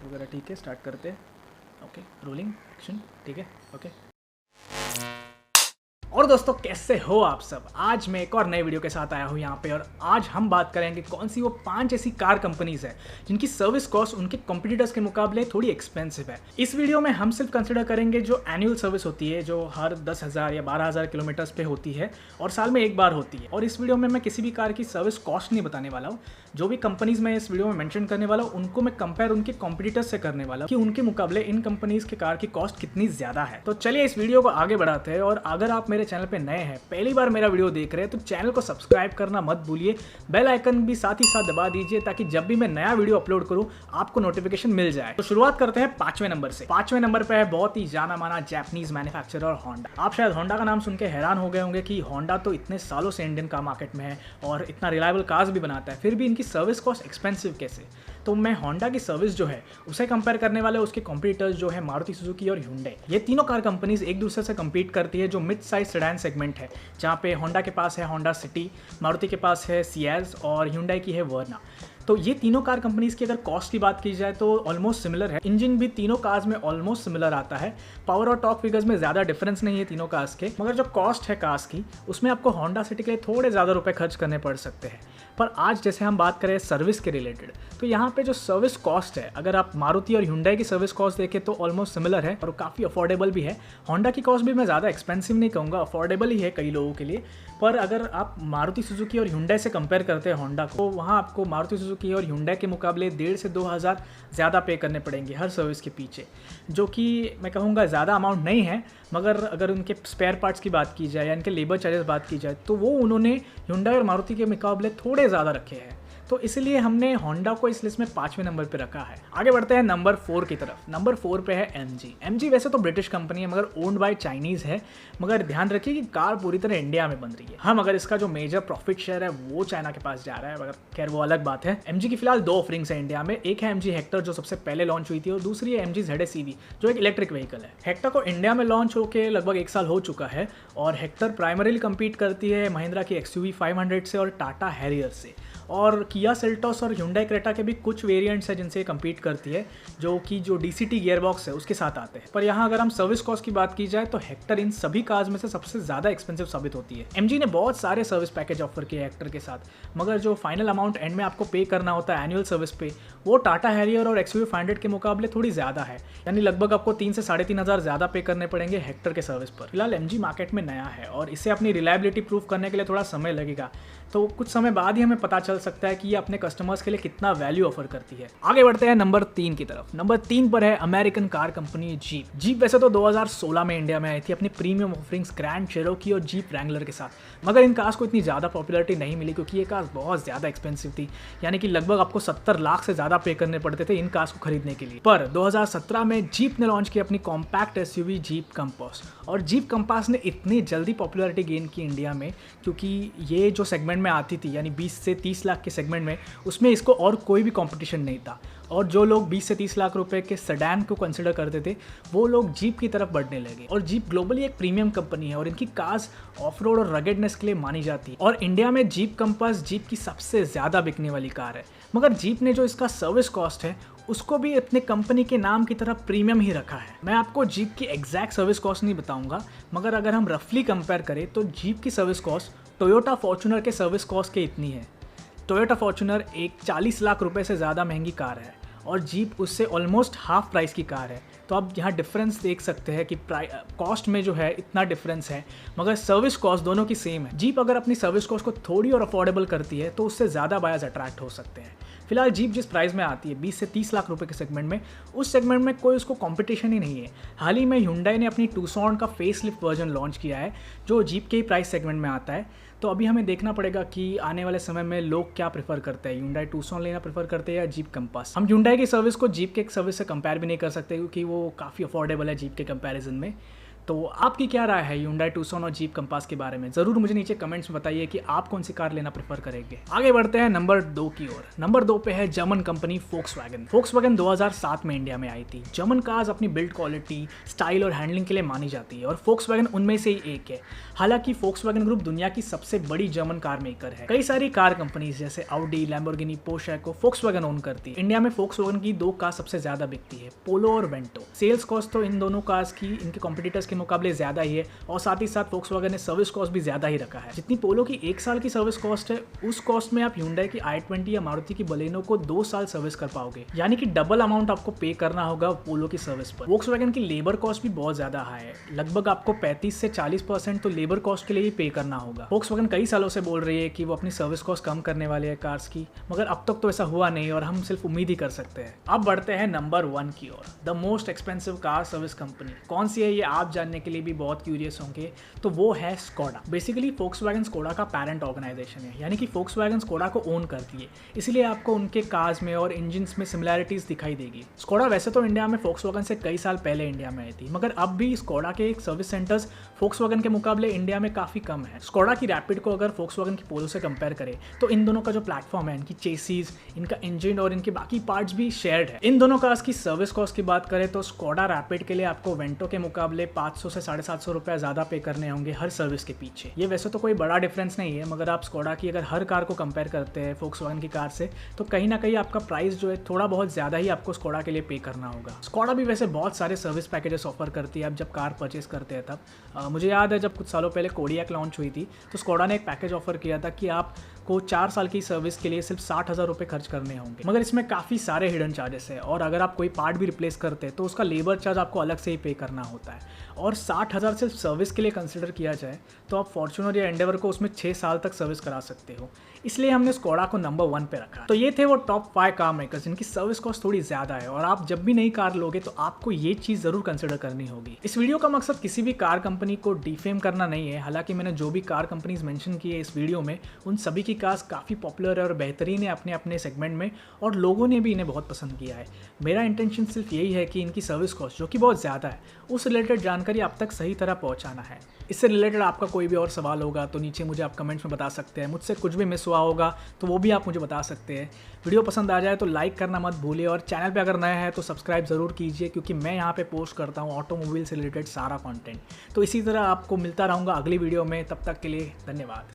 वगैरह ठीक है, स्टार्ट करते हैं। ओके, रोलिंग एक्शन, ठीक है, ओके। और दोस्तों कैसे हो आप सब। आज मैं एक और नए वीडियो के साथ आया हूँ यहाँ पे, और आज हम बात करेंगे कौन सी वो 5 ऐसी कार कंपनीज है जिनकी सर्विस कॉस्ट उनके कॉम्पिटिटर्स के मुकाबले थोड़ी एक्सपेंसिव है। इस वीडियो में हम सिर्फ कंसिडर करेंगे जो एनुअल सर्विस होती है, जो हर 10,000 या 12,000 किलोमीटर्स पे होती है और साल में एक बार होती है। और इस वीडियो में मैं किसी भी कार की सर्विस कॉस्ट नहीं बताने वाला हूँ। जो भी कंपनीज मैं इस वीडियो में मेंशन करने वाला हूँ उनको मैं कंपेयर उनके कॉम्पिटिटर्स से करने वाला हूँ कि उनके मुकाबले इन कंपनीज के कार की कॉस्ट कितनी ज्यादा है। तो चलिए इस वीडियो को आगे बढ़ाते हैं। और अगर आप मेरे चैनल पे नए हैं, पहली बार मेरा वीडियो देख रहे हैं, तो चैनल को सब्सक्राइब करना मत भूलिए। बेल आइकन भी साथ ही साथ दबा दीजिए ताकि जब भी मैं नया वीडियो अपलोड करूं आपको नोटिफिकेशन मिल जाए। तो शुरुआत करते हैं 5वें नंबर से। 5वें नंबर पे है बहुत ही जाना माना जापानीज मैन्युफैक्चरर होंडा। आप शायद होंडा का नाम सुन के हैरान हो गए होंगे कि होंडा तो इतने सालों से इंडियन कार मार्केट में है और इतना रिलायबल कार्स भी बनाता है, फिर भी इनकी सर्विस कॉस्ट एक्सपेंसिव कैसे। तो मैं होंडा की सर्विस जो है उसे कंपेयर करने वाले उसके कॉम्पिटिटर्स जो है मारुति सुजुकी और ह्युंडई। ये तीनों कार कंपनीज एक दूसरे से compete करती है जो मिड साइज सेडान सेगमेंट है, जहाँ पे होंडा के पास है होंडा सिटी, मारुति के पास है सियाज और ह्युंडई की है वर्ना। तो ये तीनों कार कंपनीज की अगर कॉस्ट की बात की जाए तो ऑलमोस्ट सिमिलर है। इंजन भी तीनों कार्स में ऑलमोस्ट सिमिलर आता है। पावर और टॉर्क फिगर्स में ज़्यादा डिफरेंस नहीं है तीनों कार्स के, मगर जो कॉस्ट है कार्स की उसमें आपको होंडा सिटी के लिए थोड़े ज़्यादा रुपए खर्च करने पड़ सकते हैं। पर आज जैसे हम बात करें सर्विस के रिलेटेड, तो यहाँ पे जो सर्विस कॉस्ट है, अगर आप मारुति और ह्युंडई की सर्विस कॉस्ट देखें तो ऑलमोस्ट सिमिलर है और काफ़ी अफोर्डेबल भी है। होंडा की कॉस्ट भी मैं ज़्यादा एक्सपेंसिव नहीं कहूँगा, अफोर्डेबल ही है कई लोगों के लिए। पर अगर आप मारुति सुजुकी और ह्युंडई से कंपेयर करते हैं होंडा को, तो वहाँ आपको मारुति सुजुकी और ह्युंडई के मुकाबले 1,500 से 2,000 ज़्यादा पे करने पड़ेंगे हर सर्विस के पीछे, जो कि मैं कहूँगा ज़्यादा अमाउंट नहीं है। मगर अगर उनके स्पेयर पार्ट्स की बात की जाए या इनके लेबर चार्जेस बात की जाए तो वो उन्होंने ह्युंडई और मारुति के मुकाबले थोड़े ज़्यादा रखे हैं। तो इसलिए हमने होंडा को इस लिस्ट में 5वें नंबर पे रखा है। आगे बढ़ते हैं नंबर 4 की तरफ। नंबर 4 पे है MG। MG वैसे तो ब्रिटिश कंपनी है मगर ओन्ड बाय चाइनीज़ है। मगर ध्यान रखिए कि कार पूरी तरह इंडिया में बन रही है। हाँ, मगर इसका जो मेजर प्रॉफिट शेयर है वो चाइना के पास जा रहा है, मगर खैर वो अलग बात है। MG की फिलहाल 2 ऑफरिंग्स है इंडिया में। एक है MG हेक्टर जो सबसे पहले लॉन्च हुई थी, और दूसरी है MG ZS EV जो एक इलेक्ट्रिक व्हीकल है। हेक्टर को इंडिया में लॉन्च होकर लगभग 1 साल हो चुका है और हेक्टर प्राइमरीली कम्पीट करती है महिंद्रा की XUV 500 से और टाटा हैरियर से, और किया सेल्टोस और ह्युंडई क्रेटा के भी कुछ वेरिएंट्स हैं जिनसे कम्पीट करती है, जो कि जो DCT गियरबॉक्स है उसके साथ आते हैं। पर यहाँ अगर हम सर्विस कॉस्ट की बात की जाए तो हेक्टर इन सभी कार्स में से सबसे ज़्यादा एक्सपेंसिव साबित होती है। MG ने बहुत सारे सर्विस पैकेज ऑफर किए हेक्टर के साथ, मगर जो फाइनल अमाउंट एंड में आपको पे करना होता है एनुअल सर्विस पे, वो टाटा हैरियर और XUV 500 के मुकाबले थोड़ी ज़्यादा है। यानी लगभग आपको 3 से 3,500 ज़्यादा पे करने पड़ेंगे हेक्टर के सर्विस पर। फिलहाल MG मार्केट में नया है और इसे अपनी रिलायबिलिटी प्रूव करने के लिए थोड़ा समय लगेगा, तो कुछ समय बाद ही हमें पता चल सकता है कि ये अपने कस्टमर्स के लिए कितना वैल्यू ऑफर करती है। आगे बढ़ते हैं नंबर 3 की तरफ। नंबर 3 पर है American car company jeep. Jeep वैसे तो 2016 में इंडिया में आई थी अपनी प्रीमियम ऑफरिंग्स ग्रैंड चेरोकी और जीप रैंगलर के साथ, मगर इन कार्स को इतनी ज़्यादा पॉपुलरिटी नहीं मिली क्योंकि ये कार्स बहुत ज़्यादा एक्सपेंसिव थी। यानी कि लगभग आपको 70 लाख से ज़्यादा पे करने पड़ते थे इन कार्स को खरीदने के लिए। पर 2017 में जीप ने लॉन्च की अपनी कॉम्पैक्ट SUV जीप कंपास, और जीप कंपास ने इतनी जल्दी पॉपुलरिटी गेन की इंडिया में क्योंकि ये जो सेगमेंट में आती थी, यानी 20 से 30 लाख के सेगमेंट में, उसमें इसको और कोई भी कंपटीशन नहीं था। और जो लोग 20 से 30 लाख रुपए के सेडान को कंसिडर करते थे वो लोग जीप की तरफ बढ़ने लगे। और जीप ग्लोबली एक प्रीमियम कंपनी है और इनकी कार्स ऑफ रोड और रगेडनेस के लिए मानी जाती है, और इंडिया में जीप कंपास जीप की सबसे ज़्यादा बिकने वाली कार है। मगर जीप ने जो इसका सर्विस कॉस्ट है उसको भी अपने कंपनी के नाम की तरह प्रीमियम ही रखा है। मैं आपको जीप की एग्जैक्ट सर्विस कॉस्ट नहीं बताऊंगा, मगर अगर हम रफली कंपेयर करें तो जीप की सर्विस कॉस्ट टोयोटा फॉर्च्यूनर के सर्विस कॉस्ट के इतनी है। टोयोटा फॉर्च्यूनर एक 40 लाख रुपए से ज़्यादा महंगी कार है और जीप उससे ऑलमोस्ट हाफ प्राइस की कार है। तो आप यहाँ डिफरेंस देख सकते हैं कि कॉस्ट में जो है इतना डिफरेंस है, मगर सर्विस कॉस्ट दोनों की सेम है। जीप अगर अपनी सर्विस कॉस्ट को थोड़ी और अफोर्डेबल करती है तो उससे ज़्यादा बायर्स अट्रैक्ट हो सकते हैं। फिलहाल जीप जिस प्राइस में आती है 20 से 30 लाख रुपए के सेगमेंट में, उस सेगमेंट में कोई उसको कंपटीशन ही नहीं है। हाल ही में ह्युंडई ने अपनी टूसॉन का फेसलिफ्ट वर्जन लॉन्च किया है जो जीप के ही प्राइस सेगमेंट में आता है। तो अभी हमें देखना पड़ेगा कि आने वाले समय में लोग क्या प्रेफर करते हैं, ह्युंडई टूसॉन लेना प्रेफर करते हैं या जीप कंपास। हम ह्युंडई की सर्विस को जीप के सर्विस से कंपेयर भी नहीं कर सकते क्योंकि वो काफ़ी अफोर्डेबल है जीप के कंपैरिजन में। तो आपकी क्या राय है Hyundai Tucson और जीप कंपास के बारे में? ज़रूर मुझे नीचे कमेंट्स में बताइए कि आप कौन सी कार लेना प्रेफर करेंगे। आगे बढ़ते हैं नंबर 2 की ओर। नंबर 2 पे है जर्मन कंपनी Volkswagen। Volkswagen 2007 में इंडिया में आई थी। जर्मन कार्स अपनी बिल्ड क्वालिटी, स्टाइल और हैंडलिंग के लिए मानी जाती है और Volkswagen उनमें से ही एक है। हालांकि Volkswagen ग्रुप दुनिया की सबसे बड़ी जर्मन कार मेकर है। कई सारी कार कंपनीज जैसे Audi, Lamborghini, Porsche को Volkswagen ओन करती है। इंडिया में Volkswagen की 2 कार सबसे ज्यादा बिकती है, पोलो और वेंटो। सेल्स कॉस्ट तो इन दोनों कार्स की इनके कॉम्पिटिटर्स के मुकाबले ज्यादा ही है और साथ ही साथ Volkswagen ने सर्विस कॉस्ट भी ज्यादा ही रखा है। जितनी पोलो की 1 साल की सर्विस कॉस्ट है, उस कॉस्ट में आप Hyundai की i20 या मारुति की बलेनो को 2 साल सर्विस कर पाओगे। यानी कि डबल अमाउंट आपको पे करना होगा पोलो की सर्विस पर। Volkswagen की लेबर कॉस्ट भी बहुत ज्यादा हाई है, लगभग आपको 35 से 40% तो लेबर कॉस्ट के लिए ही पे करना होगा। Volkswagen कई सालों से बोल रही है कि वो अपनी सर्विस कॉस्ट कम करने वाले है कार्स की, मगर अब तक तो ऐसा हुआ नहीं और हम सिर्फ उम्मीद ही कर सकते हैं। अब बढ़ते हैं नंबर 1 की ओर। The most expensive car service company कौन सी है, ये आप जानने के लिए भी बहुत क्यूरियस होंगे। तो वो है स्कोडा। बेसिकली Volkswagen स्कोडा का पेरेंट ऑर्गेनाइजेशन है, यानी कि Volkswagen स्कोडा को ओन करती है, इसीलिए आपको उनके कार्स में और इंजन्स में सिमिलैरिटीज दिखाई देगी। स्कोडा वैसे तो इंडिया में Volkswagen से कई साल पहले इंडिया में आई थी, मगर अब भी स्कोडा के सर्विस सेंटर्स Volkswagen के मुकाबले इंडिया में काफी कम है। स्कोडा की रैपिड को अगर Volkswagen की पोलो से कंपेयर करें तो इन दोनों का जो प्लेटफॉर्म है, इनकी चेसीज, इनका इंजन और इनके बाकी पार्ट्स भी शेयर्ड है। इन दोनों कार्स की सर्विस कॉस्ट की बात करें तो स्कोडा रैपिड के लिए आपको वेंटो के मुकाबले 500 से 750 रुपए ज्यादा पे करने होंगे हर सर्विस के पीछे। ये वैसे तो कोई बड़ा डिफरेंस नहीं है, मगर आप स्कोडा की अगर हर कार को कंपेयर करते हैं Volkswagen की कार से तो कहीं ना कहीं आपका प्राइस जो है थोड़ा बहुत ज्यादा ही आपको स्कोडा के लिए पे करना होगा। स्कोडा भी वैसे बहुत सारे सर्विस पैकेजेस ऑफर करती है आप जब कार परचेस करते हैं तब। मुझे याद है जब कुछ सालों पहले कोडियक लॉन्च हुई थी तो स्कोडा ने एक पैकेज ऑफर किया था कि आपको 4 साल की सर्विस के लिए सिर्फ 60,000 रुपये खर्च करने होंगे, मगर इसमें काफ़ी सारे हिडन चार्जेस है और अगर आप कोई पार्ट भी रिप्लेस करते हैं तो उसका लेबर चार्ज आपको अलग से ही पे करना होता है। और 60,000 सिर्फ सर्विस के लिए कंसिडर किया जाए तो आप फॉर्च्यूनर या एंडेवर को उसमें 6 साल तक सर्विस करा सकते हो, इसलिए हमने स्कोडा को नंबर 1 पे रखा। तो ये थे वो टॉप 5 कार मेकर्स जिनकी सर्विस कॉस्ट थोड़ी ज्यादा है और आप जब भी नई कार लोगे तो आपको ये चीज जरूर कंसिडर करनी होगी। इस वीडियो का मकसद किसी भी कार कंपनी को डिफेम करना नहीं है, हालांकि मैंने जो भी कार कंपनीज मेंशन की है इस वीडियो में उन सभी की कार्स काफी पॉपुलर है और बेहतरीन है अपने अपने सेगमेंट में और लोगों ने भी इन्हें बहुत पसंद किया है। मेरा इंटेंशन सिर्फ यही है कि इनकी सर्विस कॉस्ट जो कि बहुत ज़्यादा है उस रिलेटेड जानकारी आप तक सही तरह पहुंचाना है। इससे रिलेटेड आपका कोई भी और सवाल होगा तो नीचे मुझे आप कमेंट्स में बता सकते हैं। मुझसे कुछ भी मिस हुआ होगा तो वो भी आप मुझे बता सकते हैं। वीडियो पसंद आ जाए तो लाइक करना मत भूलिए और चैनल पे अगर नया है तो सब्सक्राइब ज़रूर कीजिए, क्योंकि मैं यहाँ पे पोस्ट करता हूँ ऑटोमोबाइल से रिलेटेड सारा कंटेंट। तो इसी तरह आपको मिलता रहूँगा अगली वीडियो में, तब तक के लिए धन्यवाद।